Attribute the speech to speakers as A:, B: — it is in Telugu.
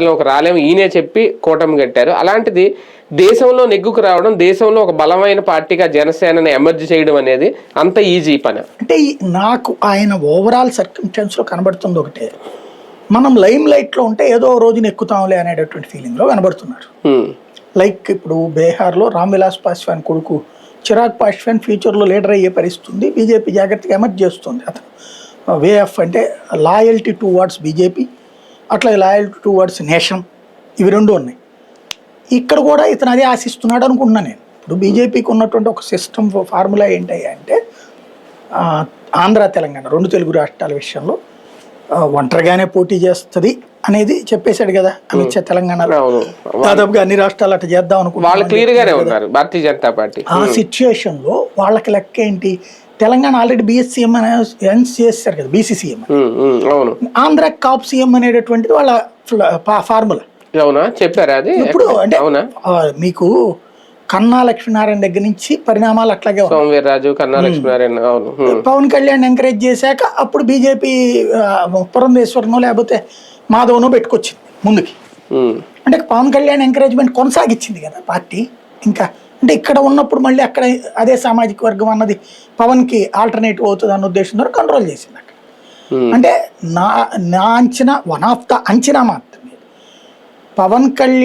A: ఒక రాలేము ఈయనే చెప్పి కూటమి కట్టారు. అలాంటిది దేశంలో నెగ్గుకు రావడం, దేశంలో ఒక బలమైన పార్టీగా జనసేనని ఎమర్జ్ చేయడం అనేది అంత ఈజీ పని
B: అంటే నాకు ఆయన ఓవరాల్ సర్కమ్స్టెన్స్ లో కనబడుతుంది ఒకటే, మనం లైమ్ లైట్ లో ఉంటే ఏదో రోజున ఎక్కుతాంలే అనేటటువంటి ఫీలింగ్ లో కనబడుతున్నారు. లైక్ ఇప్పుడు బీహార్లో రామ్ విలాస్ పాస్వాన్ కొడుకు చిరాగ్ పాస్వాన్ ఫ్యూచర్లో లీడర్ అయ్యే పరిస్థితి ఉంది. బీజేపీ జాగ్రత్తగా ఎమర్జ్ చేస్తుంది. అతను వే ఆఫ్ అంటే లాయల్టీ టువర్డ్స్ బీజేపీ, అట్లాగే లాయల్టీ టువర్డ్స్ నేషన్, ఇవి రెండు ఉన్నాయి. ఇక్కడ కూడా ఇతను అదే ఆశిస్తున్నాడు అనుకుంటున్నాను నేను. ఇప్పుడు బీజేపీకి ఉన్నటువంటి ఒక సిస్టమ్ ఫార్ములా ఏంటయ్యా అంటే, ఆంధ్ర తెలంగాణ రెండు తెలుగు రాష్ట్రాల విషయంలో ఒంటరిగానే పోటీ చేస్తుంది అనేది చెప్పేశాడు కదా అమిత్ షా. తెలంగాణలో దాదాపుగా అన్ని రాష్ట్రాలు అట్లా చేద్దాం అనుకుంటున్నారు. ఆ సిచ్యుయేషన్ లో వాళ్ళకి లెక్క ఏంటి, తెలంగాణ ఆల్రెడీ బిఎస్సీఎం అనౌన్స్ చేశారు కదా, బీసీసీఎం. ఆంధ్ర కాప్ సీఎం అనేటటువంటిది వాళ్ళ ఫార్ములా.
A: చెప్పారు అది.
B: ఇప్పుడు అంటే మీకు కన్నా లక్ష్మీనారాయణ దగ్గర నుంచి పరిణామాలు అట్లాగే
A: సోమవీర్రాజు, కన్నా లక్ష్మీనారాయణ,
B: పవన్ కళ్యాణ్ ఎంకరేజ్ చేశాక అప్పుడు బీజేపీ పురంధేశ్వరనో లేకపోతే మాధవనో పెట్టుకొచ్చింది ముందుకి. అంటే పవన్ కళ్యాణ్ ఎంకరేజ్మెంట్ కొనసాగించింది కదా పార్టీ. ఇంకా అంటే ఇక్కడ ఉన్నప్పుడు మళ్ళీ అక్కడ అదే సామాజిక వర్గం అన్నది పవన్కి ఆల్టర్నేటివ్ అవుతుంది అన్న ఉద్దేశంతో కంట్రోల్ చేసింది అక్కడ. అంటే నా అంచనా, వన్ ఆఫ్ ద అంచనా మాత్రమే పవన్ కళ్యాణ్